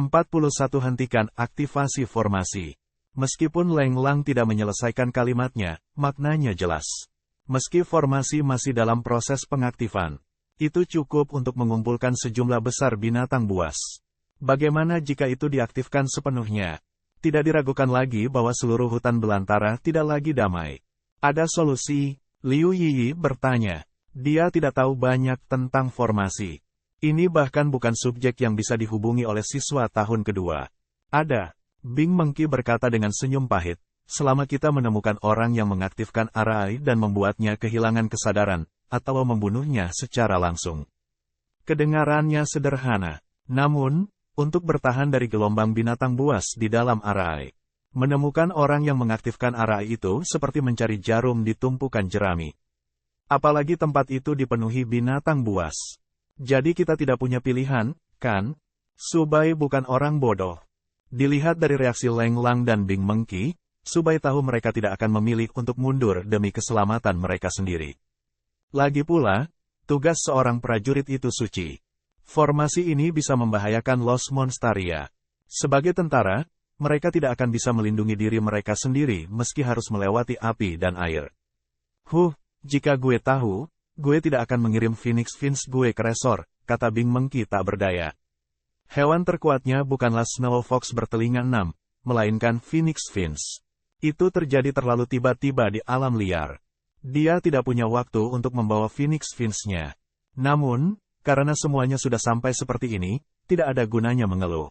41. Hentikan aktivasi formasi. Meskipun Leng Lang tidak menyelesaikan kalimatnya, maknanya jelas. Meski formasi masih dalam proses pengaktifan, itu cukup untuk mengumpulkan sejumlah besar binatang buas. Bagaimana jika itu diaktifkan sepenuhnya? Tidak diragukan lagi bahwa seluruh hutan belantara tidak lagi damai. Ada solusi? Liu Yiyi bertanya. Dia tidak tahu banyak tentang formasi. Ini bahkan bukan subjek yang bisa dihubungi oleh siswa tahun kedua. Ada. Bing Mengki berkata dengan senyum pahit. Selama kita menemukan orang yang mengaktifkan Arai dan membuatnya kehilangan kesadaran, atau membunuhnya secara langsung. Kedengarannya sederhana. Namun, untuk bertahan dari gelombang binatang buas di dalam Arai, menemukan orang yang mengaktifkan Arai itu seperti mencari jarum di tumpukan jerami. Apalagi tempat itu dipenuhi binatang buas. Jadi kita tidak punya pilihan, kan? Subai bukan orang bodoh. Dilihat dari reaksi Leng Lang dan Bing Mengki, Subai tahu mereka tidak akan memilih untuk mundur demi keselamatan mereka sendiri. Lagi pula, tugas seorang prajurit itu suci. Formasi ini bisa membahayakan Los Monstaria. Sebagai tentara, mereka tidak akan bisa melindungi diri mereka sendiri meski harus melewati api dan air. Jika gue tahu, gue tidak akan mengirim Phoenix Fins gue ke resor, kata Bing Mengki tak berdaya. Hewan terkuatnya bukanlah Snow Fox bertelinga 6, melainkan Phoenix Fins. Itu terjadi terlalu tiba-tiba di alam liar. Dia tidak punya waktu untuk membawa Phoenix Fins-nya. Namun, karena semuanya sudah sampai seperti ini, tidak ada gunanya mengeluh.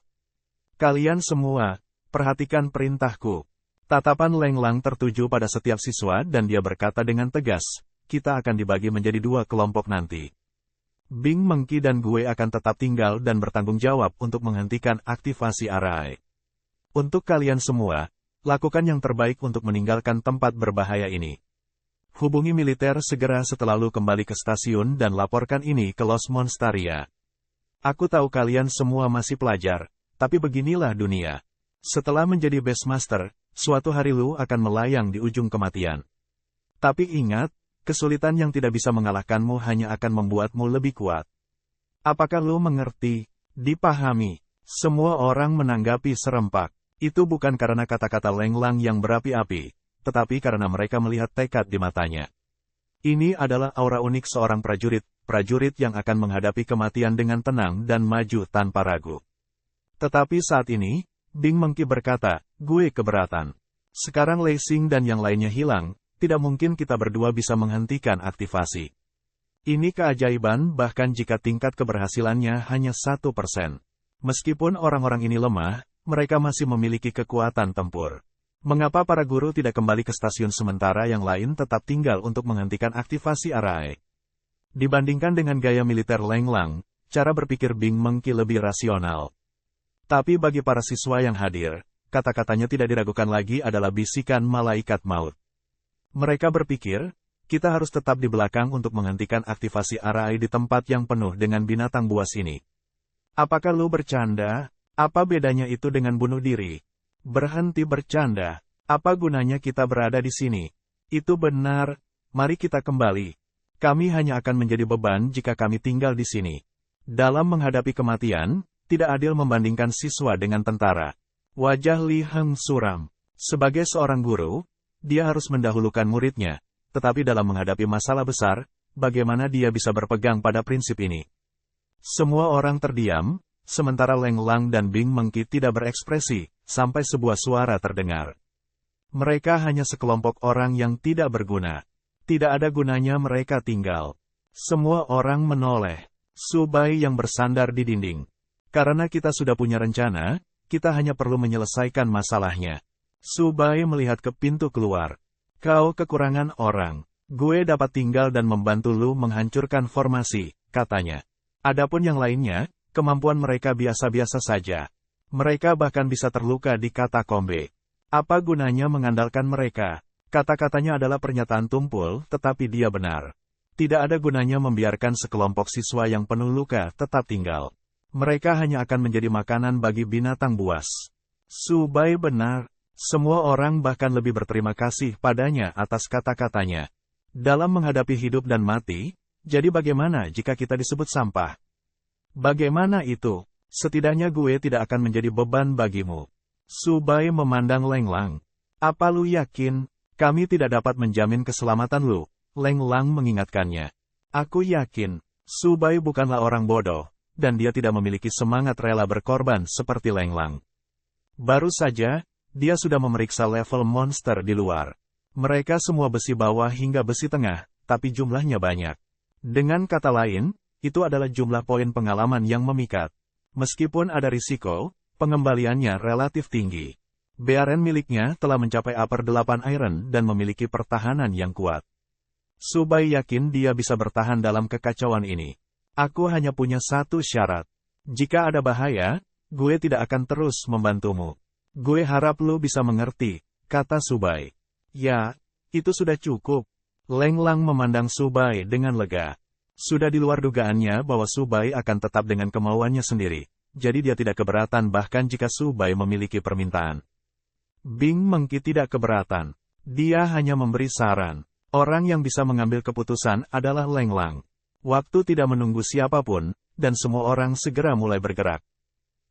Kalian semua, perhatikan perintahku. Tatapan Leng Lang tertuju pada setiap siswa dan dia berkata dengan tegas, kita akan dibagi menjadi 2 kelompok nanti. Bing Mengki dan gue akan tetap tinggal dan bertanggung jawab untuk menghentikan aktivasi Arai. Untuk kalian semua, lakukan yang terbaik untuk meninggalkan tempat berbahaya ini. Hubungi militer segera setelah lu kembali ke stasiun dan laporkan ini ke Los Monstaria. Aku tahu kalian semua masih pelajar, tapi beginilah dunia. Setelah menjadi Beastmaster, suatu hari lu akan melayang di ujung kematian. Tapi ingat, kesulitan yang tidak bisa mengalahkanmu hanya akan membuatmu lebih kuat. Apakah lu mengerti? Dipahami. Semua orang menanggapi serempak. Itu bukan karena kata-kata Leng Lang yang berapi-api, tetapi karena mereka melihat tekad di matanya. Ini adalah aura unik seorang prajurit yang akan menghadapi kematian dengan tenang dan maju tanpa ragu. Tetapi saat ini, Bing Mengki berkata, gue keberatan. Sekarang Lei Xing dan yang lainnya hilang, tidak mungkin kita berdua bisa menghentikan aktivasi. Ini keajaiban bahkan jika tingkat keberhasilannya hanya 1%. Meskipun orang-orang ini lemah, mereka masih memiliki kekuatan tempur. Mengapa para guru tidak kembali ke stasiun sementara yang lain tetap tinggal untuk menghentikan aktivasi Arai? Dibandingkan dengan gaya militer Leng Lang, cara berpikir Bing Mengki lebih rasional. Tapi bagi para siswa yang hadir, kata-katanya tidak diragukan lagi adalah bisikan malaikat maut. Mereka berpikir, kita harus tetap di belakang untuk menghentikan aktivasi Arai di tempat yang penuh dengan binatang buas ini. Apakah lu bercanda? Apa bedanya itu dengan bunuh diri? Berhenti bercanda. Apa gunanya kita berada di sini? Itu benar. Mari kita kembali. Kami hanya akan menjadi beban jika kami tinggal di sini. Dalam menghadapi kematian, tidak adil membandingkan siswa dengan tentara. Wajah Li Heng suram. Sebagai seorang guru, dia harus mendahulukan muridnya. Tetapi dalam menghadapi masalah besar, bagaimana dia bisa berpegang pada prinsip ini? Semua orang terdiam, sementara Leng Lang dan Bing Mengki tidak berekspresi, sampai sebuah suara terdengar. Mereka hanya sekelompok orang yang tidak berguna. Tidak ada gunanya mereka tinggal. Semua orang menoleh. Subai yang bersandar di dinding. Karena kita sudah punya rencana, kita hanya perlu menyelesaikan masalahnya. Subai melihat ke pintu keluar. Kau kekurangan orang. Gue dapat tinggal dan membantu lu menghancurkan formasi, katanya. Adapun yang lainnya, kemampuan mereka biasa-biasa saja. Mereka bahkan bisa terluka di katakombe. Apa gunanya mengandalkan mereka? Kata-katanya adalah pernyataan tumpul, tetapi dia benar. Tidak ada gunanya membiarkan sekelompok siswa yang penuh luka tetap tinggal. Mereka hanya akan menjadi makanan bagi binatang buas. Subai benar. Semua orang bahkan lebih berterima kasih padanya atas kata-katanya. Dalam menghadapi hidup dan mati, jadi bagaimana jika kita disebut sampah? Bagaimana itu? Setidaknya gue tidak akan menjadi beban bagimu. Su Bai memandang Leng Lang. Apa lu yakin? Kami tidak dapat menjamin keselamatan lu, Leng Lang mengingatkannya. Aku yakin, Su Bai bukanlah orang bodoh, dan dia tidak memiliki semangat rela berkorban seperti Leng Lang. Baru saja, dia sudah memeriksa level monster di luar. Mereka semua besi bawah hingga besi tengah, tapi jumlahnya banyak. Dengan kata lain, itu adalah jumlah poin pengalaman yang memikat. Meskipun ada risiko, pengembaliannya relatif tinggi. BRN miliknya telah mencapai upper 8 iron dan memiliki pertahanan yang kuat. Su Bai yakin dia bisa bertahan dalam kekacauan ini. Aku hanya punya satu syarat. Jika ada bahaya, gue tidak akan terus membantumu. Gue harap lu bisa mengerti, kata Su Bai. Ya, itu sudah cukup. Leng Lang memandang Su Bai dengan lega. Sudah di luar dugaannya bahwa Su Bai akan tetap dengan kemauannya sendiri. Jadi dia tidak keberatan bahkan jika Su Bai memiliki permintaan. Bing Mengki tidak keberatan. Dia hanya memberi saran. Orang yang bisa mengambil keputusan adalah Leng Lang. Waktu tidak menunggu siapapun, dan semua orang segera mulai bergerak.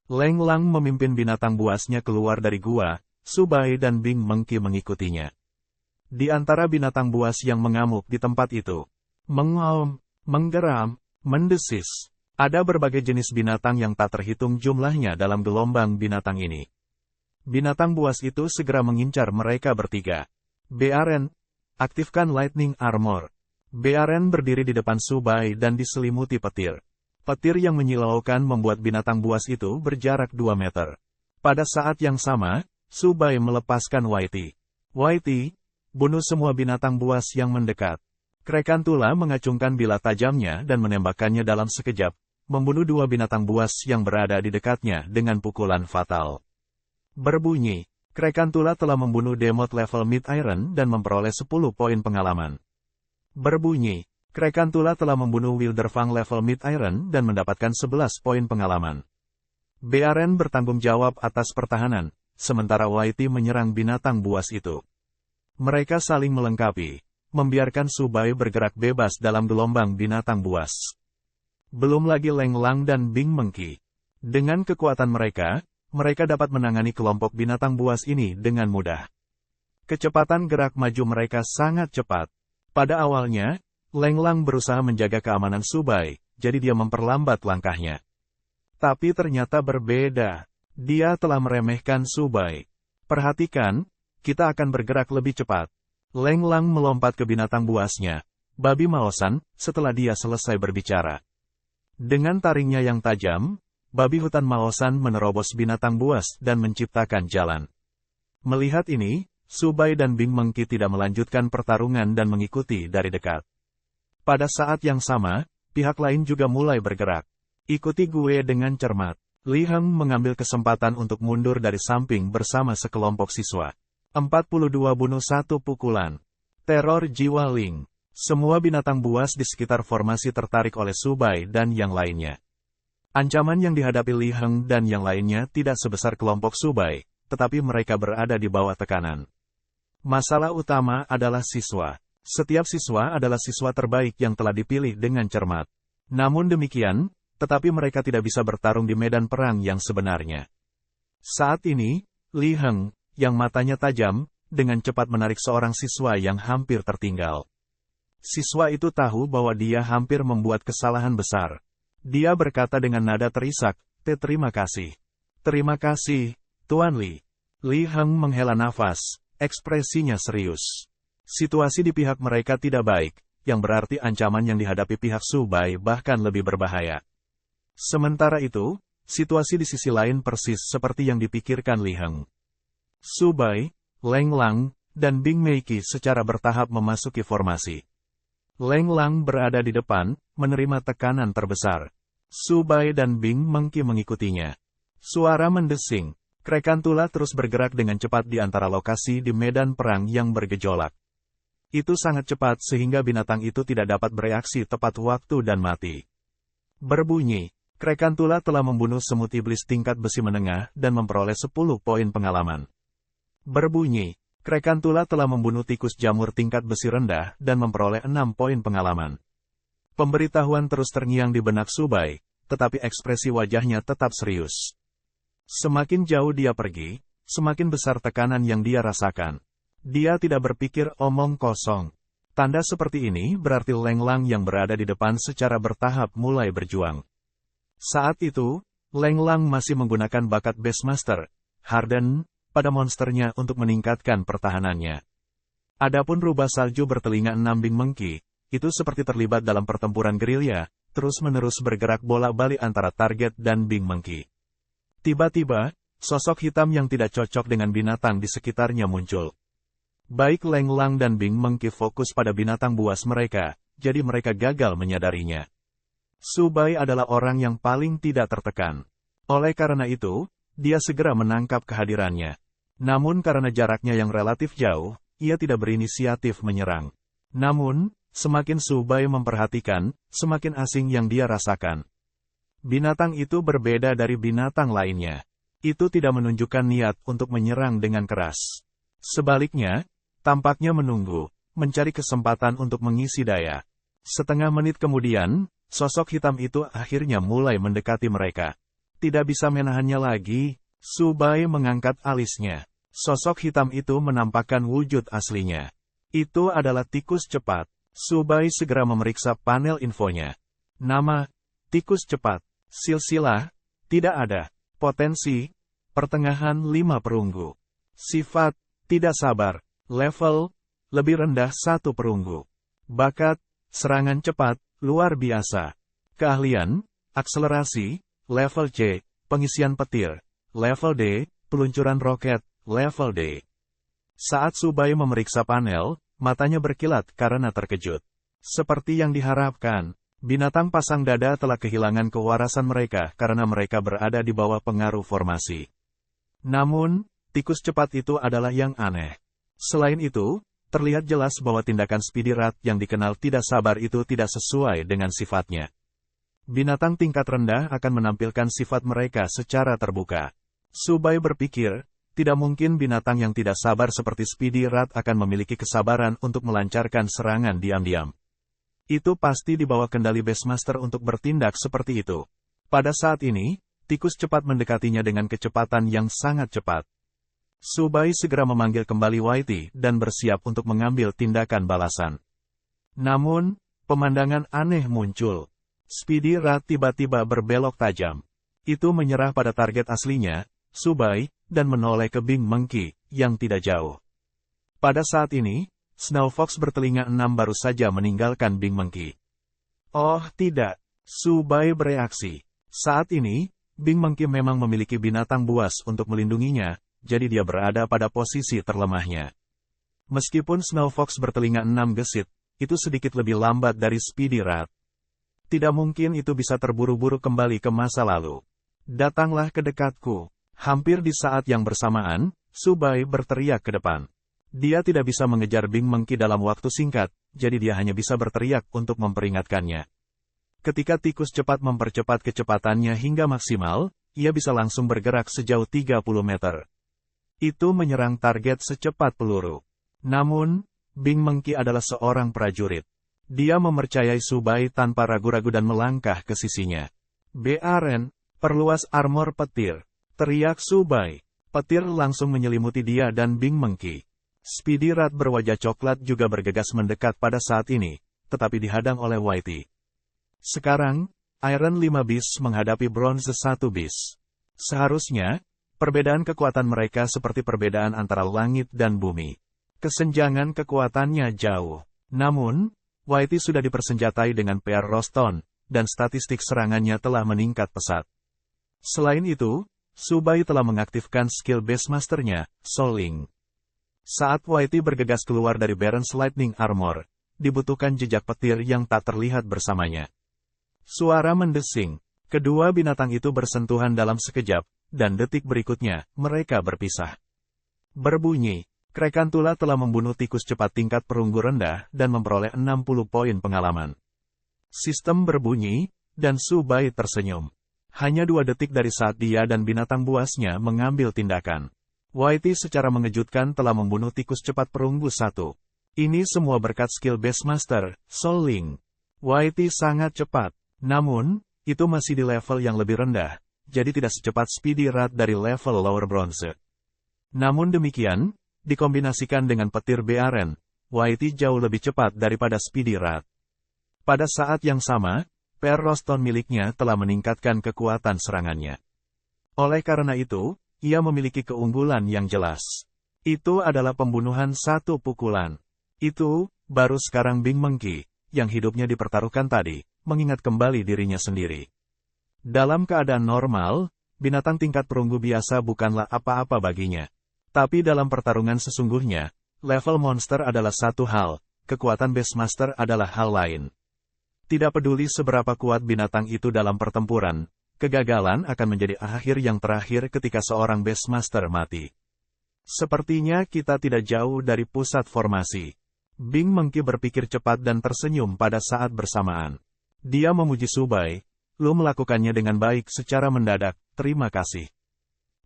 Leng Lang memimpin binatang buasnya keluar dari gua, Su Bai dan Bing Mengki mengikutinya. Di antara binatang buas yang mengamuk di tempat itu, mengaum, menggeram, mendesis. Ada berbagai jenis binatang yang tak terhitung jumlahnya dalam gelombang binatang ini. Binatang buas itu segera mengincar mereka bertiga. BRN, aktifkan Lightning Armor. BRN berdiri di depan Su Bai dan diselimuti petir. Petir yang menyilaukan membuat binatang buas itu berjarak 2 meter. Pada saat yang sama, Su Bai melepaskan Whitey. Whitey, bunuh semua binatang buas yang mendekat. Krekantula mengacungkan bilah tajamnya dan menembakkannya dalam sekejap, membunuh 2 binatang buas yang berada di dekatnya dengan pukulan fatal. Berbunyi, Krekantula telah membunuh Demot level Mid Iron dan memperoleh 10 poin pengalaman. Berbunyi, Krekantula telah membunuh Wilderfang level Mid Iron dan mendapatkan 11 poin pengalaman. BRN bertanggung jawab atas pertahanan, sementara Whitey menyerang binatang buas itu. Mereka saling melengkapi, membiarkan Su Bai bergerak bebas dalam gelombang binatang buas. Belum lagi Leng Lang dan Bing Mengki. Dengan kekuatan mereka dapat menangani kelompok binatang buas ini dengan mudah. Kecepatan gerak maju mereka sangat cepat. Pada awalnya, Leng Lang berusaha menjaga keamanan Su Bai, jadi dia memperlambat langkahnya. Tapi ternyata berbeda. Dia telah meremehkan Su Bai. Perhatikan, kita akan bergerak lebih cepat. Leng Lang melompat ke binatang buasnya, babi Maosan, setelah dia selesai berbicara. Dengan taringnya yang tajam, babi hutan Maosan menerobos binatang buas dan menciptakan jalan. Melihat ini, Su Bai dan Bing Mengki tidak melanjutkan pertarungan dan mengikuti dari dekat. Pada saat yang sama, pihak lain juga mulai bergerak. Ikuti gue dengan cermat. Li Heng mengambil kesempatan untuk mundur dari samping bersama sekelompok siswa. 42 bunuh 1 pukulan. Teror jiwa Ling. Semua binatang buas di sekitar formasi tertarik oleh Su Bai dan yang lainnya. Ancaman yang dihadapi Li Heng dan yang lainnya tidak sebesar kelompok Su Bai, tetapi mereka berada di bawah tekanan. Masalah utama adalah siswa. Setiap siswa adalah siswa terbaik yang telah dipilih dengan cermat. Namun demikian, tetapi mereka tidak bisa bertarung di medan perang yang sebenarnya. Saat ini, Li Heng, yang matanya tajam, dengan cepat menarik seorang siswa yang hampir tertinggal. Siswa itu tahu bahwa dia hampir membuat kesalahan besar. Dia berkata dengan nada terisak, terima kasih. Terima kasih, Tuan Li. Li Heng menghela nafas, ekspresinya serius. Situasi di pihak mereka tidak baik, yang berarti ancaman yang dihadapi pihak Su Bai bahkan lebih berbahaya. Sementara itu, situasi di sisi lain persis seperti yang dipikirkan Li Heng. Su Bai, Leng Lang, dan Bing Mengki secara bertahap memasuki formasi. Leng Lang berada di depan, menerima tekanan terbesar. Su Bai dan Bing Mengki mengikutinya. Suara mendesing. Krekantula terus bergerak dengan cepat di antara lokasi di medan perang yang bergejolak. Itu sangat cepat sehingga binatang itu tidak dapat bereaksi tepat waktu dan mati. Berbunyi, Krekantula telah membunuh semut iblis tingkat besi menengah dan memperoleh 10 poin pengalaman. Berbunyi, Krekantula telah membunuh tikus jamur tingkat besi rendah dan memperoleh 6 poin pengalaman. Pemberitahuan terus terngiang di benak Su Bai, tetapi ekspresi wajahnya tetap serius. Semakin jauh dia pergi, semakin besar tekanan yang dia rasakan. Dia tidak berpikir omong kosong. Tanda seperti ini berarti Leng Lang yang berada di depan secara bertahap mulai berjuang. Saat itu, Leng Lang masih menggunakan bakat Beastmaster, Harden, pada monsternya untuk meningkatkan pertahanannya. Adapun rubah salju bertelinga 6 Bing Mengki, itu seperti terlibat dalam pertempuran gerilya, terus-menerus bergerak bolak-balik antara target dan Bing Mengki. Tiba-tiba, sosok hitam yang tidak cocok dengan binatang di sekitarnya muncul. Baik Leng Lang dan Bing Mengki fokus pada binatang buas mereka, jadi mereka gagal menyadarinya. Su Bai adalah orang yang paling tidak tertekan. Oleh karena itu, dia segera menangkap kehadirannya. Namun karena jaraknya yang relatif jauh, ia tidak berinisiatif menyerang. Namun, semakin Su Bai memperhatikan, semakin asing yang dia rasakan. Binatang itu berbeda dari binatang lainnya. Itu tidak menunjukkan niat untuk menyerang dengan keras. Sebaliknya, tampaknya menunggu, mencari kesempatan untuk mengisi daya. Setengah menit kemudian, sosok hitam itu akhirnya mulai mendekati mereka. Tidak bisa menahannya lagi, Su Bai mengangkat alisnya. Sosok hitam itu menampakkan wujud aslinya. Itu adalah tikus cepat. Su Bai segera memeriksa panel infonya. Nama, tikus cepat. Silsilah, tidak ada. Potensi, pertengahan 5 perunggu. Sifat, tidak sabar. Level, lebih rendah 1 perunggu. Bakat, serangan cepat, luar biasa. Keahlian, akselerasi, level C, pengisian petir. Level D, peluncuran roket. Level D. Saat Su Bai memeriksa panel, matanya berkilat karena terkejut. Seperti yang diharapkan, binatang pasang dada telah kehilangan kewarasan mereka karena mereka berada di bawah pengaruh formasi. Namun, tikus cepat itu adalah yang aneh. Selain itu, terlihat jelas bahwa tindakan Speedy Rat yang dikenal tidak sabar itu tidak sesuai dengan sifatnya. Binatang tingkat rendah akan menampilkan sifat mereka secara terbuka. Su Bai berpikir, tidak mungkin binatang yang tidak sabar seperti Speedy Rat akan memiliki kesabaran untuk melancarkan serangan diam-diam. Itu pasti di bawah kendali Beastmaster untuk bertindak seperti itu. Pada saat ini, tikus cepat mendekatinya dengan kecepatan yang sangat cepat. Su Bai segera memanggil kembali Whitey dan bersiap untuk mengambil tindakan balasan. Namun, pemandangan aneh muncul. Speedy Rat tiba-tiba berbelok tajam. Itu menyerah pada target aslinya, Su Bai, dan menoleh ke Bing Mengki, yang tidak jauh. Pada saat ini, Snow Fox bertelinga 6 baru saja meninggalkan Bing Mengki. Oh tidak, Su Bai bereaksi. Saat ini, Bing Mengki memang memiliki binatang buas untuk melindunginya, jadi dia berada pada posisi terlemahnya. Meskipun Snow Fox bertelinga 6 gesit, itu sedikit lebih lambat dari Speedy Rat. Tidak mungkin itu bisa terburu-buru kembali ke masa lalu. Datanglah ke dekatku. Hampir di saat yang bersamaan, Su Bai berteriak ke depan. Dia tidak bisa mengejar Bing Mengki dalam waktu singkat, jadi dia hanya bisa berteriak untuk memperingatkannya. Ketika tikus cepat mempercepat kecepatannya hingga maksimal, ia bisa langsung bergerak sejauh 30 meter. Itu menyerang target secepat peluru. Namun, Bing Mengki adalah seorang prajurit. Dia mempercayai Su Bai tanpa ragu-ragu dan melangkah ke sisinya. BRN, perluas armor petir. Teriak Su Bai. Petir langsung menyelimuti dia dan Bing Mengki. Speedy Rat berwajah coklat juga bergegas mendekat pada saat ini, tetapi dihadang oleh Whitey. Sekarang, Iron 5 Beast menghadapi Bronze 1 Beast. Seharusnya, perbedaan kekuatan mereka seperti perbedaan antara langit dan bumi. Kesenjangan kekuatannya jauh. Namun, Whitey sudah dipersenjatai dengan PR Roston, dan statistik serangannya telah meningkat pesat. Selain itu, Su Bai telah mengaktifkan skill Beastmaster-nya, Soling. Saat Whitey bergegas keluar dari Baron's Lightning Armor, dibutuhkan jejak petir yang tak terlihat bersamanya. Suara mendesing. Kedua binatang itu bersentuhan dalam sekejap, dan detik berikutnya, mereka berpisah. Berbunyi, Krekantula telah membunuh tikus cepat tingkat perunggu rendah dan memperoleh 60 poin pengalaman. Sistem berbunyi, dan Su Bai tersenyum. Hanya 2 detik dari saat dia dan binatang buasnya mengambil tindakan. Whitey secara mengejutkan telah membunuh tikus cepat perunggu 1. Ini semua berkat skill Beastmaster, Soling. Whitey sangat cepat. Namun, itu masih di level yang lebih rendah, jadi tidak secepat Speedy Rat dari level Lower Bronze. Namun demikian, dikombinasikan dengan petir Bearen, Whitey jauh lebih cepat daripada Speedy Rat. Pada saat yang sama, Per Roston miliknya telah meningkatkan kekuatan serangannya. Oleh karena itu, ia memiliki keunggulan yang jelas. Itu adalah pembunuhan satu pukulan. Itu, baru sekarang Bing Mengki, yang hidupnya dipertaruhkan tadi, mengingat kembali dirinya sendiri. Dalam keadaan normal, binatang tingkat perunggu biasa bukanlah apa-apa baginya. Tapi dalam pertarungan sesungguhnya, level monster adalah satu hal, kekuatan Beastmaster adalah hal lain. Tidak peduli seberapa kuat binatang itu dalam pertempuran, kegagalan akan menjadi akhir yang terakhir ketika seorang Beastmaster mati. Sepertinya kita tidak jauh dari pusat formasi. Bing Mengki berpikir cepat dan tersenyum pada saat bersamaan. Dia memuji Subai, "Lu melakukannya dengan baik secara mendadak, terima kasih.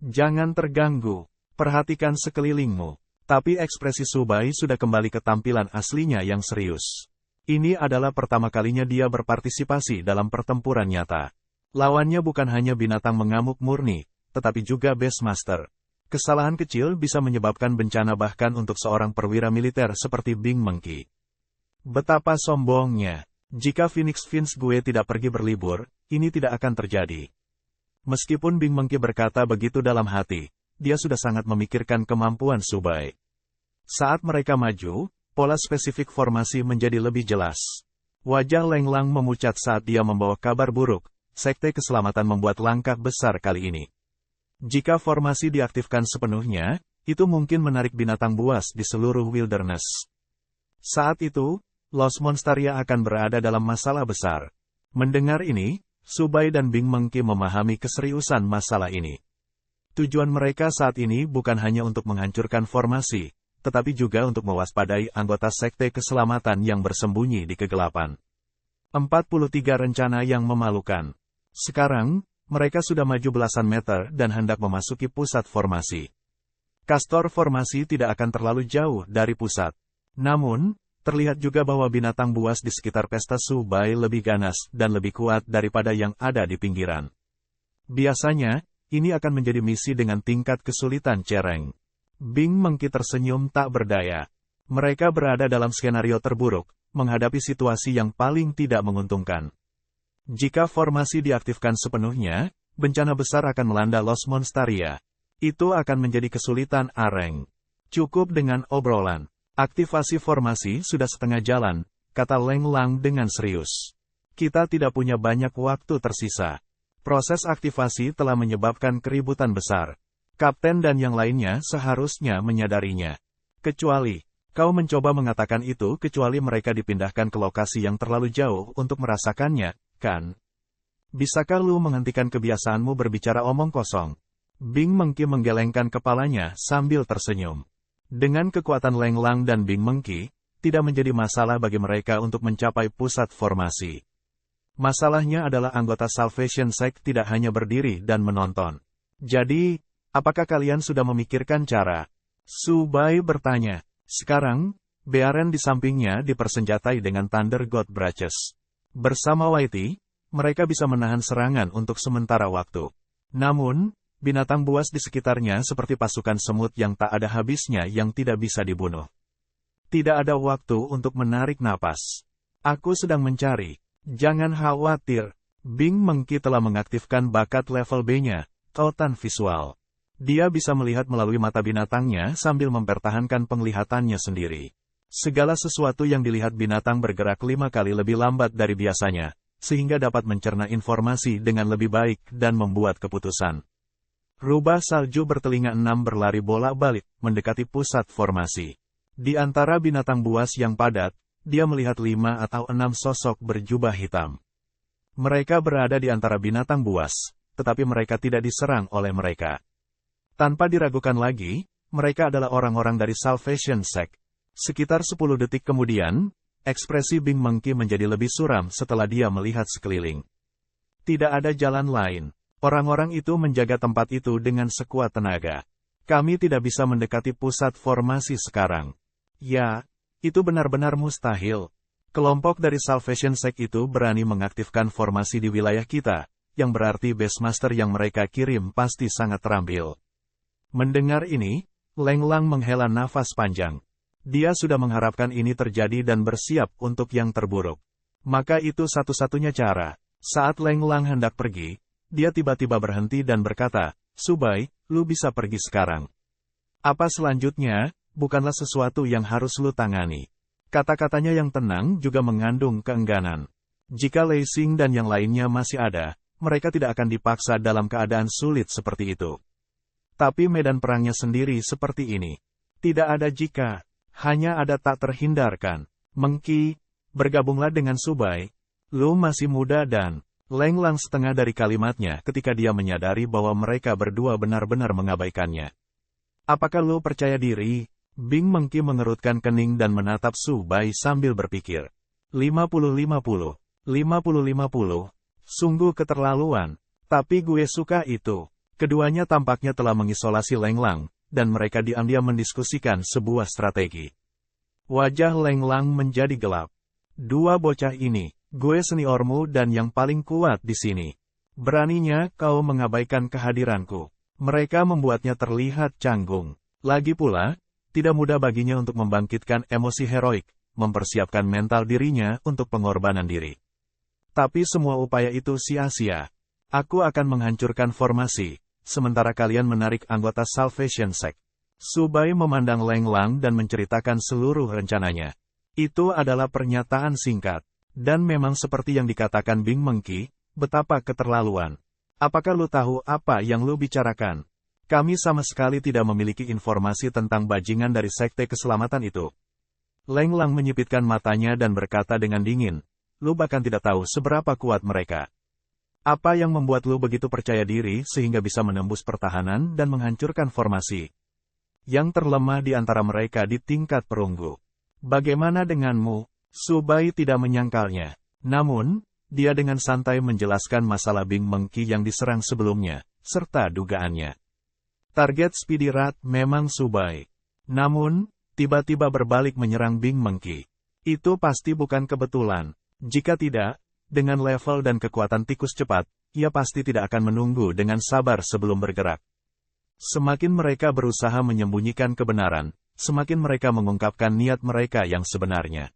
Jangan terganggu, perhatikan sekelilingmu." Tapi ekspresi Subai sudah kembali ke tampilan aslinya yang serius. Ini adalah pertama kalinya dia berpartisipasi dalam pertempuran nyata. Lawannya bukan hanya binatang mengamuk murni, tetapi juga Beastmaster. Kesalahan kecil bisa menyebabkan bencana bahkan untuk seorang perwira militer seperti Bing Mengki. Betapa sombongnya. Jika Phoenix Vince gue tidak pergi berlibur, ini tidak akan terjadi. Meskipun Bing Mengki berkata begitu dalam hati, dia sudah sangat memikirkan kemampuan Subai. Saat mereka maju, pola spesifik formasi menjadi lebih jelas. Wajah Leng Lang memucat saat dia membawa kabar buruk, Sekte Keselamatan membuat langkah besar kali ini. Jika formasi diaktifkan sepenuhnya, itu mungkin menarik binatang buas di seluruh wilderness. Saat itu, Los Monstaria akan berada dalam masalah besar. Mendengar ini, Subai dan Bing Mengki memahami keseriusan masalah ini. Tujuan mereka saat ini bukan hanya untuk menghancurkan formasi, tetapi juga untuk mewaspadai anggota Sekte Keselamatan yang bersembunyi di kegelapan. 43 rencana yang memalukan. Sekarang, mereka sudah maju belasan meter dan hendak memasuki pusat formasi. Kastor formasi tidak akan terlalu jauh dari pusat. Namun, terlihat juga bahwa binatang buas di sekitar pesta Subai lebih ganas dan lebih kuat daripada yang ada di pinggiran. Biasanya, ini akan menjadi misi dengan tingkat kesulitan cereng. Bing Mengki tersenyum tak berdaya. Mereka berada dalam skenario terburuk, menghadapi situasi yang paling tidak menguntungkan. Jika formasi diaktifkan sepenuhnya, bencana besar akan melanda Los Monstaria. Itu akan menjadi kesulitan areng. Cukup dengan obrolan. Aktivasi formasi sudah setengah jalan, kata Leng Lang dengan serius. Kita tidak punya banyak waktu tersisa. Proses aktivasi telah menyebabkan keributan besar. Kapten dan yang lainnya seharusnya menyadarinya. Kecuali, kau mencoba mengatakan itu kecuali mereka dipindahkan ke lokasi yang terlalu jauh untuk merasakannya, kan? Bisakah lu menghentikan kebiasaanmu berbicara omong kosong? Bing Mengki menggelengkan kepalanya sambil tersenyum. Dengan kekuatan Leng Lang dan Bing Mengki, tidak menjadi masalah bagi mereka untuk mencapai pusat formasi. Masalahnya adalah anggota Salvation Sect tidak hanya berdiri dan menonton. Jadi, apakah kalian sudah memikirkan cara? Subai bertanya. Sekarang, Bearen di sampingnya dipersenjatai dengan Thunder God Brushes. Bersama Whitey, mereka bisa menahan serangan untuk sementara waktu. Namun, binatang buas di sekitarnya seperti pasukan semut yang tak ada habisnya yang tidak bisa dibunuh. Tidak ada waktu untuk menarik napas. Aku sedang mencari. Jangan khawatir. Bing Mengki telah mengaktifkan bakat level B-nya, Tautan Visual. Dia bisa melihat melalui mata binatangnya sambil mempertahankan penglihatannya sendiri. Segala sesuatu yang dilihat binatang bergerak 5 kali lebih lambat dari biasanya, sehingga dapat mencerna informasi dengan lebih baik dan membuat keputusan. Rubah salju bertelinga 6 berlari bolak-balik, mendekati pusat formasi. Di antara binatang buas yang padat, dia melihat 5 atau 6 sosok berjubah hitam. Mereka berada di antara binatang buas, tetapi mereka tidak diserang oleh mereka. Tanpa diragukan lagi, mereka adalah orang-orang dari Salvation Sect. Sekitar 10 detik kemudian, ekspresi Bing Mengki menjadi lebih suram setelah dia melihat sekeliling. Tidak ada jalan lain. Orang-orang itu menjaga tempat itu dengan sekuat tenaga. Kami tidak bisa mendekati pusat formasi sekarang. Ya, itu benar-benar mustahil. Kelompok dari Salvation Sect itu berani mengaktifkan formasi di wilayah kita, yang berarti base master yang mereka kirim pasti sangat terampil. Mendengar ini, Leng Lang menghela nafas panjang. Dia sudah mengharapkan ini terjadi dan bersiap untuk yang terburuk. Maka itu satu-satunya cara. Saat Leng Lang hendak pergi, dia tiba-tiba berhenti dan berkata, "Subai, lu bisa pergi sekarang. Apa selanjutnya, bukanlah sesuatu yang harus lu tangani." Kata-katanya yang tenang juga mengandung keengganan. Jika Lei Xing dan yang lainnya masih ada, mereka tidak akan dipaksa dalam keadaan sulit seperti itu. Tapi medan perangnya sendiri seperti ini. Tidak ada jika, hanya ada tak terhindarkan. Mengki, bergabunglah dengan Subai. Lu masih muda dan... Leng Lang setengah dari kalimatnya ketika dia menyadari bahwa mereka berdua benar-benar mengabaikannya. Apakah lu percaya diri? Bing Mengki mengerutkan kening dan menatap Subai sambil berpikir. 50-50. 50-50. Sungguh keterlaluan. Tapi gue suka itu. Keduanya tampaknya telah mengisolasi Leng Lang, dan mereka diam-diam mendiskusikan sebuah strategi. Wajah Leng Lang menjadi gelap. Dua bocah ini, gue seniormu dan yang paling kuat di sini. Beraninya kau mengabaikan kehadiranku. Mereka membuatnya terlihat canggung. Lagi pula, tidak mudah baginya untuk membangkitkan emosi heroik, mempersiapkan mental dirinya untuk pengorbanan diri. Tapi semua upaya itu sia-sia. Aku akan menghancurkan formasi, sementara kalian menarik anggota Salvation Sect. Subai memandang Leng Lang dan menceritakan seluruh rencananya. Itu adalah pernyataan singkat. Dan memang seperti yang dikatakan Bing Mengki, betapa keterlaluan. Apakah lu tahu apa yang lu bicarakan? Kami sama sekali tidak memiliki informasi tentang bajingan dari Sekte Keselamatan itu. Leng Lang menyipitkan matanya dan berkata dengan dingin, lu bahkan tidak tahu seberapa kuat mereka. Apa yang membuat lu begitu percaya diri sehingga bisa menembus pertahanan dan menghancurkan formasi? Yang terlemah di antara mereka di tingkat perunggu. Bagaimana denganmu? Subai tidak menyangkalnya. Namun, dia dengan santai menjelaskan masalah Bing Mengki yang diserang sebelumnya, serta dugaannya. Target Speedy Rat memang Subai. Namun, tiba-tiba berbalik menyerang Bing Mengki. Itu pasti bukan kebetulan. Jika tidak, dengan level dan kekuatan tikus cepat, ia pasti tidak akan menunggu dengan sabar sebelum bergerak. Semakin mereka berusaha menyembunyikan kebenaran, semakin mereka mengungkapkan niat mereka yang sebenarnya.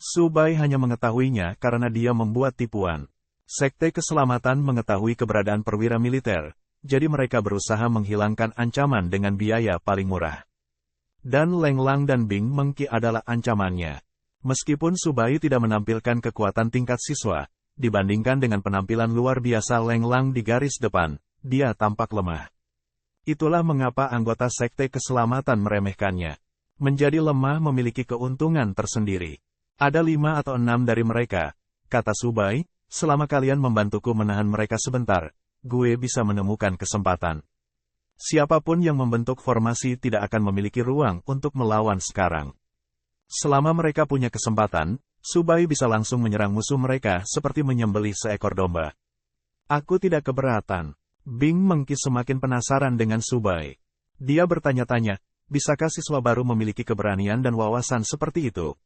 Subai hanya mengetahuinya karena dia membuat tipuan. Sekte Keselamatan mengetahui keberadaan perwira militer, jadi mereka berusaha menghilangkan ancaman dengan biaya paling murah. Dan Leng Lang dan Bing Mengki adalah ancamannya. Meskipun Subai tidak menampilkan kekuatan tingkat siswa, dibandingkan dengan penampilan luar biasa Leng Lang di garis depan, dia tampak lemah. Itulah mengapa anggota Sekte Keselamatan meremehkannya. Menjadi lemah memiliki keuntungan tersendiri. Ada 5 atau 6 dari mereka, kata Subai, selama kalian membantuku menahan mereka sebentar, gue bisa menemukan kesempatan. Siapapun yang membentuk formasi tidak akan memiliki ruang untuk melawan sekarang. Selama mereka punya kesempatan, Subai bisa langsung menyerang musuh mereka seperti menyembelih seekor domba. Aku tidak keberatan. Bing Mengki semakin penasaran dengan Subai. Dia bertanya-tanya, bisakah siswa baru memiliki keberanian dan wawasan seperti itu?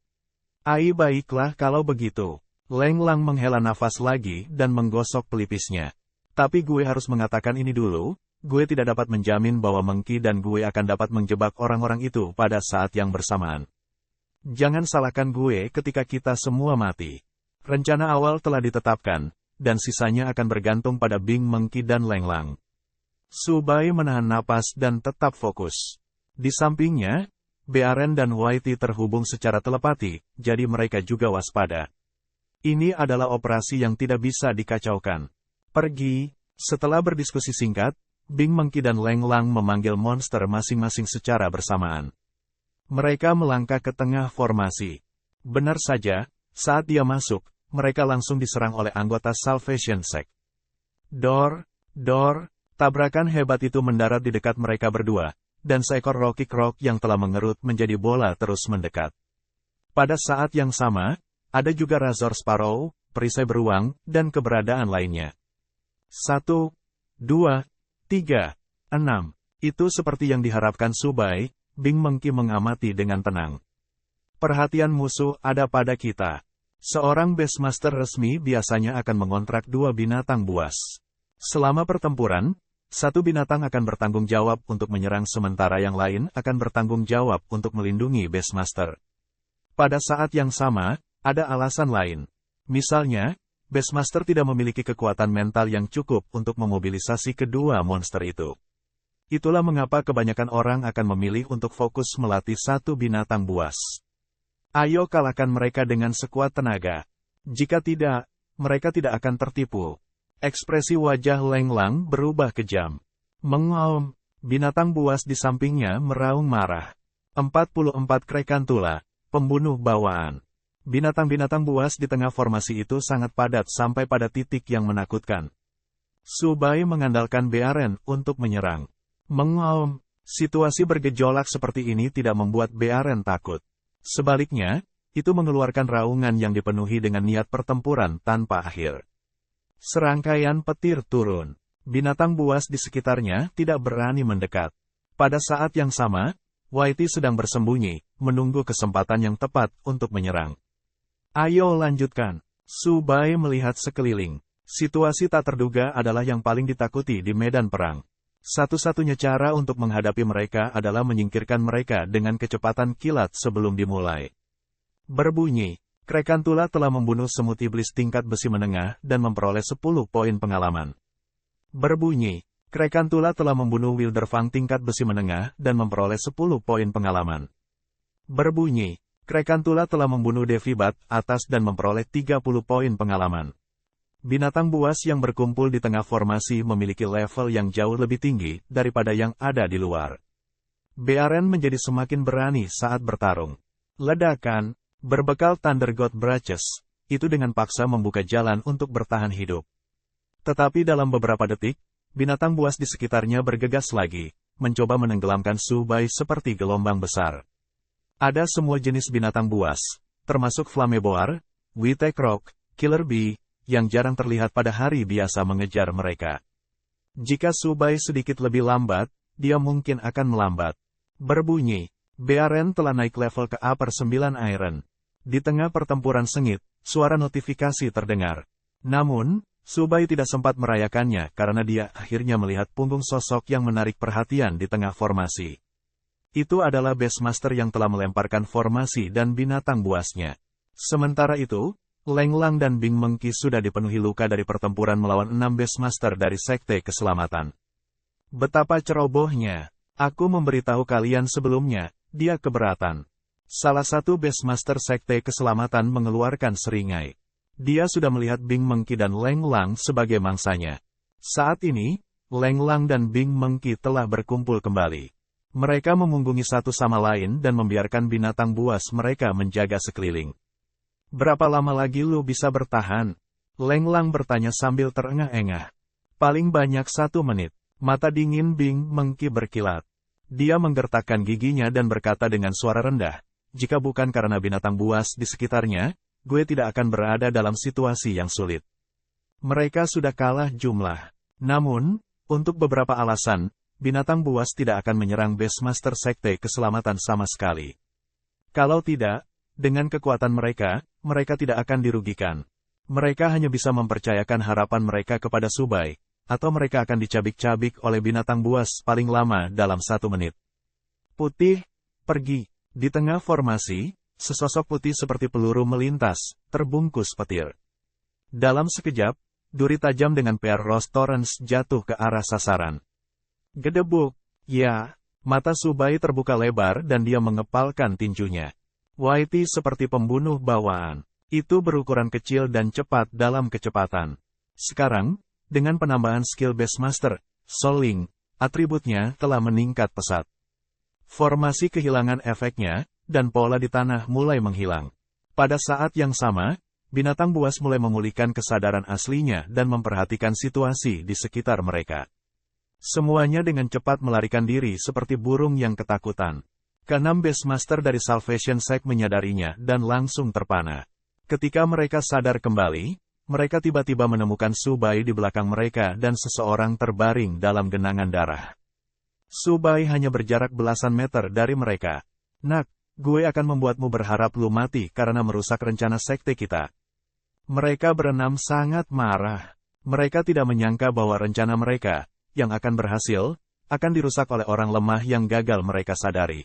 Baiklah kalau begitu. Leng Lang menghela nafas lagi dan menggosok pelipisnya. Tapi gue harus mengatakan ini dulu, gue tidak dapat menjamin bahwa Mengki dan gue akan dapat menjebak orang-orang itu pada saat yang bersamaan. Jangan salahkan gue ketika kita semua mati. Rencana awal telah ditetapkan, dan sisanya akan bergantung pada Bing Mengki dan Leng Lang. Subai menahan napas dan tetap fokus. Di sampingnya, Bearen dan Whitey terhubung secara telepati, jadi mereka juga waspada. Ini adalah operasi yang tidak bisa dikacaukan. Pergi. Setelah berdiskusi singkat, Bing Mengki dan Leng Lang memanggil monster masing-masing secara bersamaan. Mereka melangkah ke tengah formasi. Benar saja, saat dia masuk, mereka langsung diserang oleh anggota Salvation Sect. Dor, tabrakan hebat itu mendarat di dekat mereka berdua, dan seekor Rocky Croc yang telah mengerut menjadi bola terus mendekat. Pada saat yang sama, ada juga Razor Sparrow, perisai beruang, dan keberadaan lainnya. 1, 2, 3, 6. Itu seperti yang diharapkan Subai, Bing Mengki mengamati dengan tenang. Perhatian musuh ada pada kita. Seorang Beastmaster resmi biasanya akan mengontrak 2 binatang buas. Selama pertempuran, satu binatang akan bertanggung jawab untuk menyerang sementara yang lain akan bertanggung jawab untuk melindungi Beastmaster. Pada saat yang sama, ada alasan lain. Misalnya, Beastmaster tidak memiliki kekuatan mental yang cukup untuk memobilisasi kedua monster itu. Itulah mengapa kebanyakan orang akan memilih untuk fokus melatih satu binatang buas. Ayo kalahkan mereka dengan sekuat tenaga. Jika tidak, mereka tidak akan tertipu. Ekspresi wajah Leng Lang berubah kejam. Mengaum, binatang buas di sampingnya meraung marah. 44 Krekantula, pembunuh bawaan. Binatang-binatang buas di tengah formasi itu sangat padat sampai pada titik yang menakutkan. Su Bai mengandalkan Bearen untuk menyerang. Mengaum, situasi bergejolak seperti ini tidak membuat Bearen takut. Sebaliknya, itu mengeluarkan raungan yang dipenuhi dengan niat pertempuran tanpa akhir. Serangkaian petir turun. Binatang buas di sekitarnya tidak berani mendekat. Pada saat yang sama, Whitey sedang bersembunyi, menunggu kesempatan yang tepat untuk menyerang. Ayo lanjutkan. Su Bai melihat sekeliling. Situasi tak terduga adalah yang paling ditakuti di medan perang. Satu-satunya cara untuk menghadapi mereka adalah menyingkirkan mereka dengan kecepatan kilat sebelum dimulai. Berbunyi, Krekantula telah membunuh semut iblis tingkat besi menengah dan memperoleh 10 poin pengalaman. Berbunyi, Krekantula telah membunuh Wilderfang tingkat besi menengah dan memperoleh 10 poin pengalaman. Berbunyi, Krekantula telah membunuh Devibat atas dan memperoleh 30 poin pengalaman. Binatang buas yang berkumpul di tengah formasi memiliki level yang jauh lebih tinggi daripada yang ada di luar. Bearen menjadi semakin berani saat bertarung. Ledakan, berbekal Thunder God Brushes, itu dengan paksa membuka jalan untuk bertahan hidup. Tetapi dalam beberapa detik, binatang buas di sekitarnya bergegas lagi, mencoba menenggelamkan Su Bai seperti gelombang besar. Ada semua jenis binatang buas, termasuk Flameboar, Withekrok, Killer Bee, yang jarang terlihat pada hari biasa mengejar mereka. Jika Su Bai sedikit lebih lambat, dia mungkin akan melambat. Berbunyi, Bearen telah naik level ke upper 9 Iron. Di tengah pertempuran sengit, suara notifikasi terdengar. Namun, Su Bai tidak sempat merayakannya karena dia akhirnya melihat punggung sosok yang menarik perhatian di tengah formasi. Itu adalah Beastmaster yang telah melemparkan formasi dan binatang buasnya. Sementara itu, Leng Lang dan Bing Mengki sudah dipenuhi luka dari pertempuran melawan 6 Beastmaster dari Sekte Keselamatan. Betapa cerobohnya. Aku memberitahu kalian sebelumnya, dia keberatan. Salah satu Beastmaster Sekte Keselamatan mengeluarkan seringai. Dia sudah melihat Bing Mengki dan Leng Lang sebagai mangsanya. Saat ini, Leng Lang dan Bing Mengki telah berkumpul kembali. Mereka memunggungi satu sama lain dan membiarkan binatang buas mereka menjaga sekeliling. Berapa lama lagi lu bisa bertahan? Leng Lang bertanya sambil terengah-engah. Paling banyak 1 menit. Mata dingin Bing Mengki berkilat. Dia menggertakkan giginya dan berkata dengan suara rendah, jika bukan karena binatang buas di sekitarnya, gue tidak akan berada dalam situasi yang sulit. Mereka sudah kalah jumlah. Namun, untuk beberapa alasan, binatang buas tidak akan menyerang Beastmaster Sekte Keselamatan sama sekali. Kalau tidak, dengan kekuatan mereka, mereka tidak akan dirugikan. Mereka hanya bisa mempercayakan harapan mereka kepada Su Bai, atau mereka akan dicabik-cabik oleh binatang buas paling lama dalam 1 menit. Putih, pergi. Di tengah formasi, sesosok putih seperti peluru melintas, terbungkus petir. Dalam sekejap, duri tajam dengan PR Rose Torrens jatuh ke arah sasaran. Gedebuk, ya, mata Su Bai terbuka lebar dan dia mengepalkan tinjunya. Whitey seperti pembunuh bawaan. Itu berukuran kecil dan cepat dalam kecepatan. Sekarang, dengan penambahan skill Beastmaster, Soul Link, atributnya telah meningkat pesat. Formasi kehilangan efeknya, dan pola di tanah mulai menghilang. Pada saat yang sama, binatang buas mulai memulihkan kesadaran aslinya dan memperhatikan situasi di sekitar mereka. Semuanya dengan cepat melarikan diri seperti burung yang ketakutan. Keenam Beastmaster dari Salvation Sect menyadarinya dan langsung terpana. Ketika mereka sadar kembali, mereka tiba-tiba menemukan Su Bai di belakang mereka dan seseorang terbaring dalam genangan darah. Su Bai hanya berjarak belasan meter dari mereka. Nak, gue akan membuatmu berharap lu mati karena merusak rencana sekte kita. Mereka berenam sangat marah. Mereka tidak menyangka bahwa rencana mereka, yang akan berhasil, akan dirusak oleh orang lemah yang gagal mereka sadari.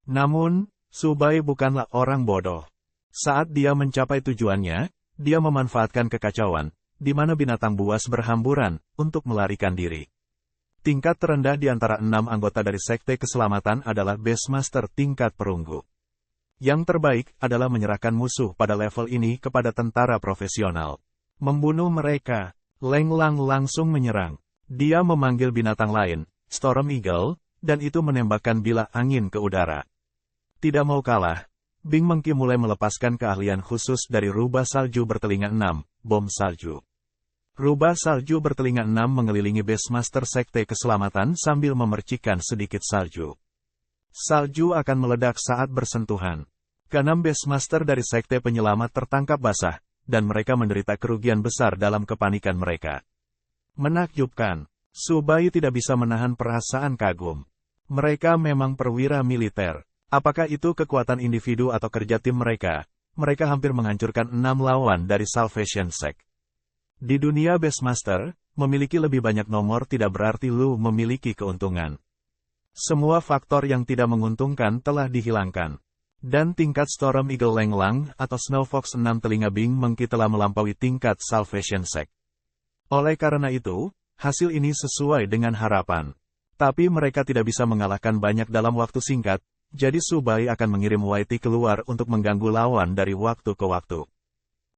Namun, Subai bukanlah orang bodoh. Saat dia mencapai tujuannya, dia memanfaatkan kekacauan, di mana binatang buas berhamburan, untuk melarikan diri. Tingkat terendah di antara 6 anggota dari Sekte Keselamatan adalah Beastmaster tingkat perunggu. Yang terbaik adalah menyerahkan musuh pada level ini kepada tentara profesional. Membunuh mereka, Leng Lang langsung menyerang. Dia memanggil binatang lain, Storm Eagle, dan itu menembakkan bilah angin ke udara. Tidak mau kalah, Bing Mengki mulai melepaskan keahlian khusus dari rubah salju bertelinga 6, bom salju. Rubah salju bertelinga 6 mengelilingi Beastmaster Sekte Keselamatan sambil memercikkan sedikit salju. Salju akan meledak saat bersentuhan. Keenam Beastmaster dari Sekte Penyelamat tertangkap basah, dan mereka menderita kerugian besar dalam kepanikan mereka. Menakjubkan, Subai tidak bisa menahan perasaan kagum. Mereka memang perwira militer. Apakah itu kekuatan individu atau kerja tim mereka? Mereka hampir menghancurkan 6 lawan dari Salvation Sect. Di dunia Beastmaster, memiliki lebih banyak nomor tidak berarti lu memiliki keuntungan. Semua faktor yang tidak menguntungkan telah dihilangkan. Dan tingkat Storm Eagle Leng Lang atau Snow Fox 6 telinga Bing Mengki telah melampaui tingkat Salvation Sect. Oleh karena itu, hasil ini sesuai dengan harapan. Tapi mereka tidak bisa mengalahkan banyak dalam waktu singkat, jadi Subai akan mengirim Whitey keluar untuk mengganggu lawan dari waktu ke waktu.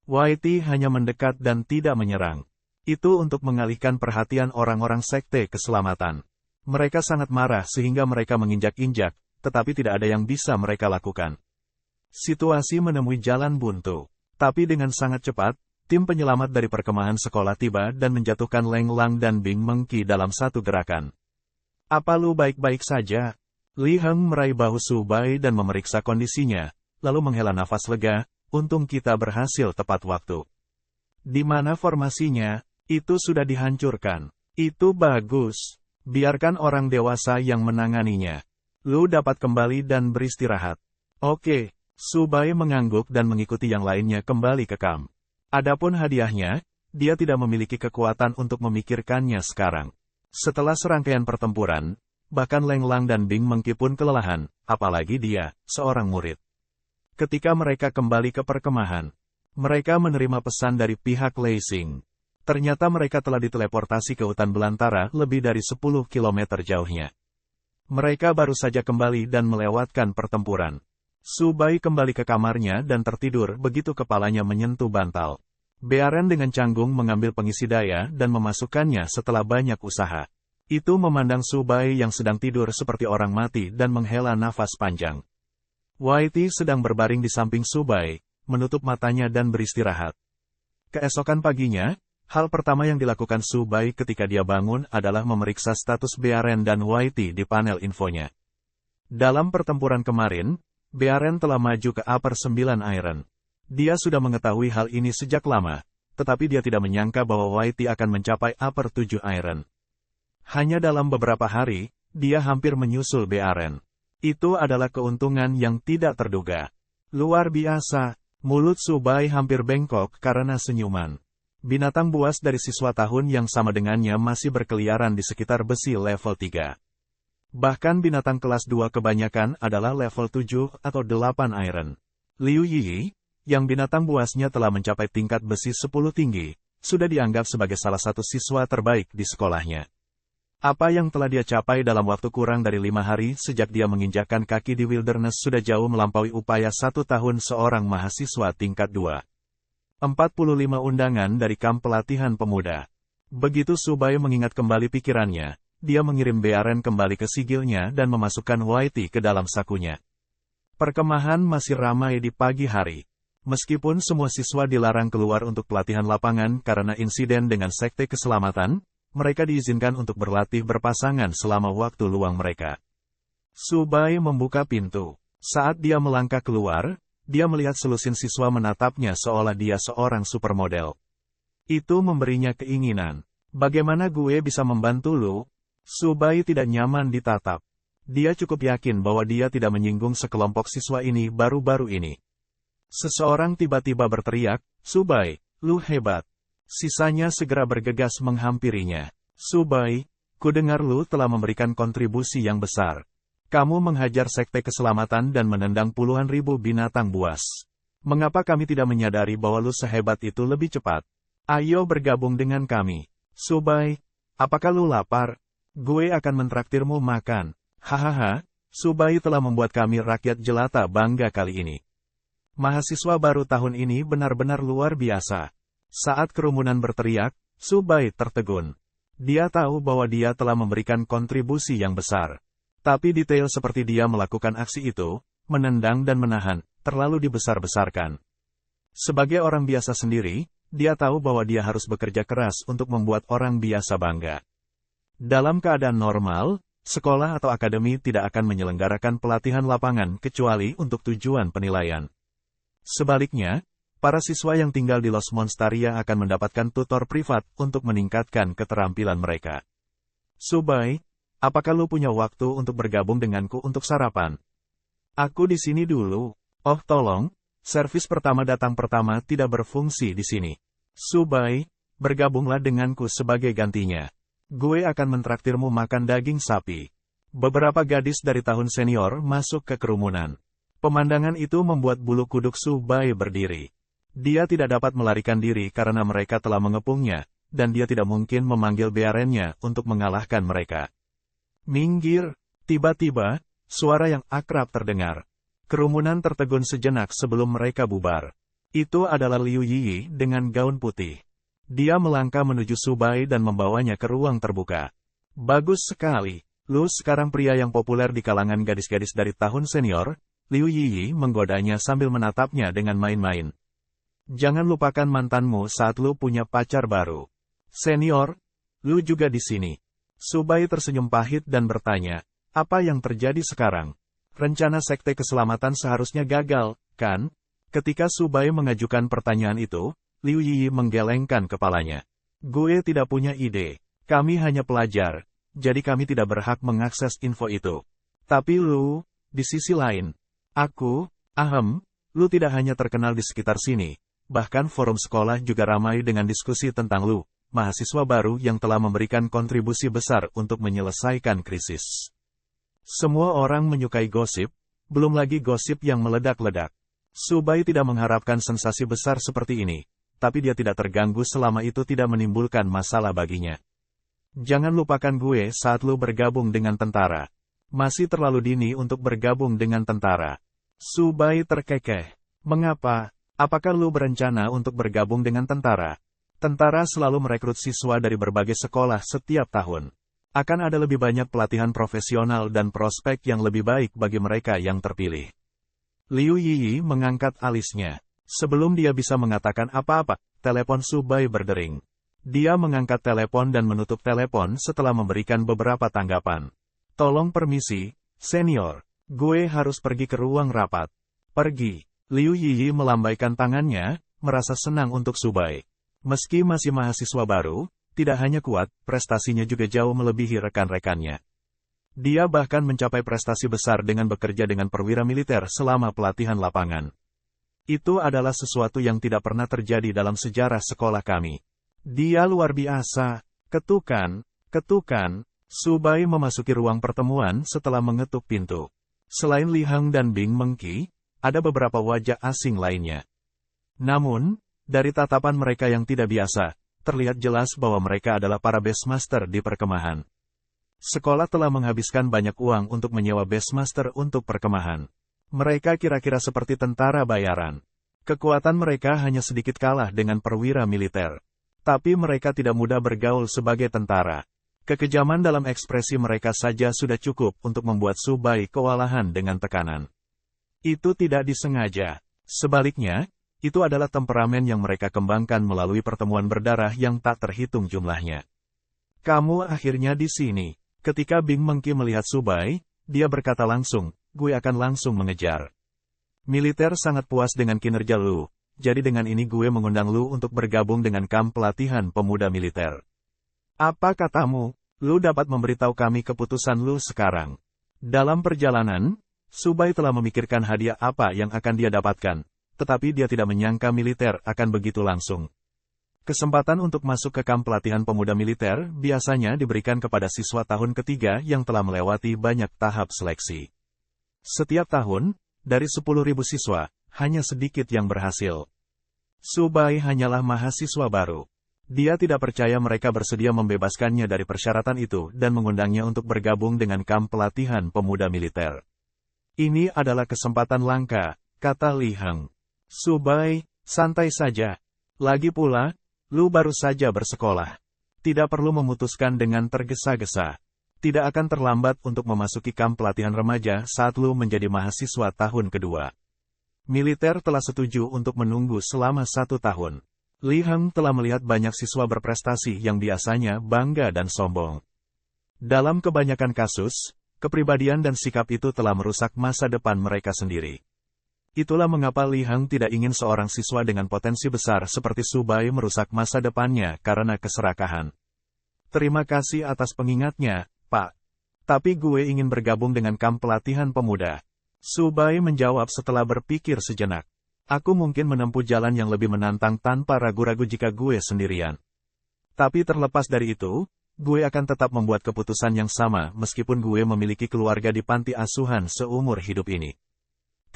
Whitey hanya mendekat dan tidak menyerang. Itu untuk mengalihkan perhatian orang-orang Sekte Keselamatan. Mereka sangat marah sehingga mereka menginjak-injak, tetapi tidak ada yang bisa mereka lakukan. Situasi menemui jalan buntu. Tapi dengan sangat cepat, tim penyelamat dari perkemahan sekolah tiba dan menjatuhkan Leng Lang dan Bing Mengki dalam satu gerakan. Apa lu baik-baik saja? Li Heng meraih bahu Subai dan memeriksa kondisinya, lalu menghela nafas lega, untung kita berhasil tepat waktu. Di mana formasinya? Itu sudah dihancurkan. Itu bagus. Biarkan orang dewasa yang menanganinya. Lu dapat kembali dan beristirahat. Oke, Subai mengangguk dan mengikuti yang lainnya kembali ke kamp. Adapun hadiahnya, dia tidak memiliki kekuatan untuk memikirkannya sekarang. Setelah serangkaian pertempuran, bahkan Leng Lang dan Bing Mengki pun kelelahan, apalagi dia, seorang murid. Ketika mereka kembali ke perkemahan, mereka menerima pesan dari pihak Lei Xing. Ternyata mereka telah diteleportasi ke hutan belantara lebih dari 10 km jauhnya. Mereka baru saja kembali dan melewatkan pertempuran. Subai kembali ke kamarnya dan tertidur begitu kepalanya menyentuh bantal. Bearen dengan canggung mengambil pengisi daya dan memasukkannya setelah banyak usaha. Itu memandang Subai yang sedang tidur seperti orang mati dan menghela nafas panjang. Whitey sedang berbaring di samping Subai, menutup matanya dan beristirahat. Keesokan paginya, hal pertama yang dilakukan Subai ketika dia bangun adalah memeriksa status Bearen dan Whitey di panel infonya. Dalam pertempuran kemarin, Bearen telah maju ke Upper 9 Iron. Dia sudah mengetahui hal ini sejak lama, tetapi dia tidak menyangka bahwa Whitey akan mencapai Upper 7 Iron. Hanya dalam beberapa hari, dia hampir menyusul Bearen. Itu adalah keuntungan yang tidak terduga. Luar biasa, mulut Subai hampir bengkok karena senyuman. Binatang buas dari siswa tahun yang sama dengannya masih berkeliaran di sekitar besi level 3. Bahkan binatang kelas 2 kebanyakan adalah level 7 atau 8 Iron. Liu Yi, yang binatang buasnya telah mencapai tingkat besi 10 tinggi, sudah dianggap sebagai salah satu siswa terbaik di sekolahnya. Apa yang telah dia capai dalam waktu kurang dari 5 hari sejak dia menginjakkan kaki di Wilderness sudah jauh melampaui upaya 1 tahun seorang mahasiswa tingkat 2. 45 undangan dari kamp pelatihan pemuda. Begitu Subai mengingat kembali pikirannya, dia mengirim Bearen kembali ke sigilnya dan memasukkan Whitey ke dalam sakunya. Perkemahan masih ramai di pagi hari. Meskipun semua siswa dilarang keluar untuk pelatihan lapangan karena insiden dengan Sekte Keselamatan, mereka diizinkan untuk berlatih berpasangan selama waktu luang mereka. Subai membuka pintu. Saat dia melangkah keluar, dia melihat selusin siswa menatapnya seolah dia seorang supermodel. Itu memberinya keinginan. Bagaimana gue bisa membantu lu? Subai tidak nyaman ditatap. Dia cukup yakin bahwa dia tidak menyinggung sekelompok siswa ini baru-baru ini. Seseorang tiba-tiba berteriak, "Subai, lu hebat." Sisanya segera bergegas menghampirinya. "Subai, kudengar lu telah memberikan kontribusi yang besar. Kamu menghajar sekte keselamatan dan menendang puluhan ribu binatang buas. Mengapa kami tidak menyadari bahwa lu sehebat itu lebih cepat? Ayo bergabung dengan kami. Subai, apakah lu lapar? Gue akan mentraktirmu makan." Hahaha, Subai telah membuat kami rakyat jelata bangga kali ini. Mahasiswa baru tahun ini benar-benar luar biasa. Saat kerumunan berteriak, Subai tertegun. Dia tahu bahwa dia telah memberikan kontribusi yang besar. Tapi detail seperti dia melakukan aksi itu, menendang dan menahan, terlalu dibesar-besarkan. Sebagai orang biasa sendiri, dia tahu bahwa dia harus bekerja keras untuk membuat orang biasa bangga. Dalam keadaan normal, sekolah atau akademi tidak akan menyelenggarakan pelatihan lapangan kecuali untuk tujuan penilaian. Sebaliknya, para siswa yang tinggal di Los Monstaria akan mendapatkan tutor privat untuk meningkatkan keterampilan mereka. Subai, apakah lu punya waktu untuk bergabung denganku untuk sarapan? Aku di sini dulu. Oh tolong, servis pertama datang pertama tidak berfungsi di sini. Subai, bergabunglah denganku sebagai gantinya. Gue akan mentraktirmu makan daging sapi. Beberapa gadis dari tahun senior masuk ke kerumunan. Pemandangan itu membuat bulu kuduk Subai berdiri. Dia tidak dapat melarikan diri karena mereka telah mengepungnya, dan dia tidak mungkin memanggil bearennya untuk mengalahkan mereka. Minggir! Tiba-tiba, suara yang akrab terdengar. Kerumunan tertegun sejenak sebelum mereka bubar. Itu adalah Liu Yi dengan gaun putih. Dia melangkah menuju Subai dan membawanya ke ruang terbuka. Bagus sekali. Lu sekarang pria yang populer di kalangan gadis-gadis dari tahun senior. Liu Yi menggodanya sambil menatapnya dengan main-main. Jangan lupakan mantanmu saat lu punya pacar baru. Senior, lu juga di sini. Subai tersenyum pahit dan bertanya, apa yang terjadi sekarang? Rencana sekte keselamatan seharusnya gagal, kan? Ketika Subai mengajukan pertanyaan itu, Liu Yi menggelengkan kepalanya. Gue tidak punya ide. Kami hanya pelajar, jadi kami tidak berhak mengakses info itu. Tapi lu, di sisi lain, lu tidak hanya terkenal di sekitar sini, bahkan forum sekolah juga ramai dengan diskusi tentang lu, mahasiswa baru yang telah memberikan kontribusi besar untuk menyelesaikan krisis. Semua orang menyukai gosip, belum lagi gosip yang meledak-ledak. Subai tidak mengharapkan sensasi besar seperti ini, tapi dia tidak terganggu selama itu tidak menimbulkan masalah baginya. Jangan lupakan gue saat lu bergabung dengan tentara. Masih terlalu dini untuk bergabung dengan tentara. Subai terkekeh. Mengapa? Apakah lu berencana untuk bergabung dengan tentara? Tentara selalu merekrut siswa dari berbagai sekolah setiap tahun. Akan ada lebih banyak pelatihan profesional dan prospek yang lebih baik bagi mereka yang terpilih. Liu Yi mengangkat alisnya. Sebelum dia bisa mengatakan apa-apa, telepon Subai berdering. Dia mengangkat telepon dan menutup telepon setelah memberikan beberapa tanggapan. Tolong permisi, senior. Gue harus pergi ke ruang rapat. Pergi. Liu Yi melambaikan tangannya, merasa senang untuk Subai. Meski masih mahasiswa baru, tidak hanya kuat, prestasinya juga jauh melebihi rekan-rekannya. Dia bahkan mencapai prestasi besar dengan bekerja dengan perwira militer selama pelatihan lapangan. Itu adalah sesuatu yang tidak pernah terjadi dalam sejarah sekolah kami. Dia luar biasa. Ketukan. Subai memasuki ruang pertemuan setelah mengetuk pintu. Selain Li Hang dan Bing Mengqi, ada beberapa wajah asing lainnya. Namun, dari tatapan mereka yang tidak biasa, terlihat jelas bahwa mereka adalah para Beastmaster di perkemahan. Sekolah telah menghabiskan banyak uang untuk menyewa Beastmaster untuk perkemahan. Mereka kira-kira seperti tentara bayaran. Kekuatan mereka hanya sedikit kalah dengan perwira militer. Tapi mereka tidak mudah bergaul sebagai tentara. Kekejaman dalam ekspresi mereka saja sudah cukup untuk membuat Subai kewalahan dengan tekanan. Itu tidak disengaja. Sebaliknya, itu adalah temperamen yang mereka kembangkan melalui pertemuan berdarah yang tak terhitung jumlahnya. Kamu akhirnya di sini. Ketika Bing Mengqi melihat Subai, dia berkata langsung, gue akan langsung mengejar. Militer sangat puas dengan kinerja lu, jadi dengan ini gue mengundang lu untuk bergabung dengan kamp pelatihan pemuda militer. Apa katamu? Lu dapat memberitahu kami keputusan lu sekarang. Dalam perjalanan, Subai telah memikirkan hadiah apa yang akan dia dapatkan, tetapi dia tidak menyangka militer akan begitu langsung. Kesempatan untuk masuk ke kamp pelatihan pemuda militer biasanya diberikan kepada siswa tahun ketiga yang telah melewati banyak tahap seleksi. Setiap tahun, dari 10.000 siswa, hanya sedikit yang berhasil. Subai hanyalah mahasiswa baru. Dia tidak percaya mereka bersedia membebaskannya dari persyaratan itu dan mengundangnya untuk bergabung dengan kamp pelatihan pemuda militer. Ini adalah kesempatan langka, kata Li Heng. Subai, santai saja. Lagi pula, lu baru saja bersekolah. Tidak perlu memutuskan dengan tergesa-gesa. Tidak akan terlambat untuk memasuki kamp pelatihan remaja saat lu menjadi mahasiswa tahun kedua. Militer telah setuju untuk menunggu selama 1 tahun. Li Heng telah melihat banyak siswa berprestasi yang biasanya bangga dan sombong. Dalam kebanyakan kasus, kepribadian dan sikap itu telah merusak masa depan mereka sendiri. Itulah mengapa Li Heng tidak ingin seorang siswa dengan potensi besar seperti Subai merusak masa depannya karena keserakahan. Terima kasih atas pengingatnya, Pak. Tapi gue ingin bergabung dengan kamp pelatihan pemuda. Subai menjawab setelah berpikir sejenak. Aku mungkin menempuh jalan yang lebih menantang tanpa ragu-ragu jika gue sendirian. Tapi terlepas dari itu, gue akan tetap membuat keputusan yang sama meskipun gue memiliki keluarga di panti asuhan seumur hidup ini.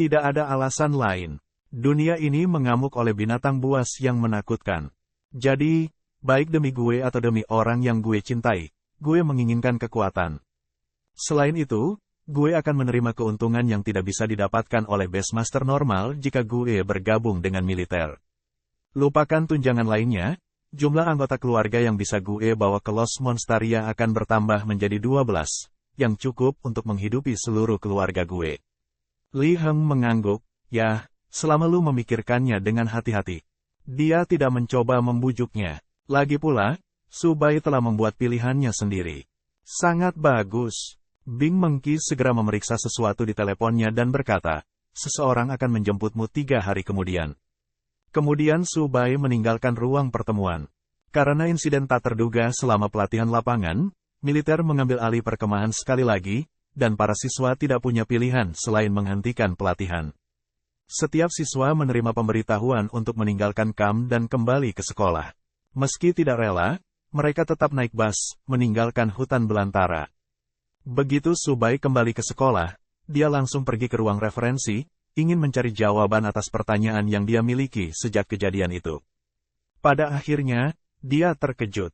Tidak ada alasan lain. Dunia ini mengamuk oleh binatang buas yang menakutkan. Jadi, baik demi gue atau demi orang yang gue cintai, gue menginginkan kekuatan. Selain itu, gue akan menerima keuntungan yang tidak bisa didapatkan oleh Beastmaster normal jika gue bergabung dengan militer. Lupakan tunjangan lainnya. Jumlah anggota keluarga yang bisa gue bawa ke Los Monstaria akan bertambah menjadi 12, yang cukup untuk menghidupi seluruh keluarga gue. Li Heng mengangguk, ya, selama lu memikirkannya dengan hati-hati. Dia tidak mencoba membujuknya. Lagi pula, Subai telah membuat pilihannya sendiri. Sangat bagus. Bing Mengki segera memeriksa sesuatu di teleponnya dan berkata, seseorang akan menjemputmu 3 hari kemudian. Kemudian Subai meninggalkan ruang pertemuan. Karena insiden tak terduga selama pelatihan lapangan, militer mengambil alih perkemahan sekali lagi, dan para siswa tidak punya pilihan selain menghentikan pelatihan. Setiap siswa menerima pemberitahuan untuk meninggalkan kamp dan kembali ke sekolah. Meski tidak rela, mereka tetap naik bus, meninggalkan hutan belantara. Begitu Subai kembali ke sekolah, dia langsung pergi ke ruang referensi, ingin mencari jawaban atas pertanyaan yang dia miliki sejak kejadian itu. Pada akhirnya, dia terkejut.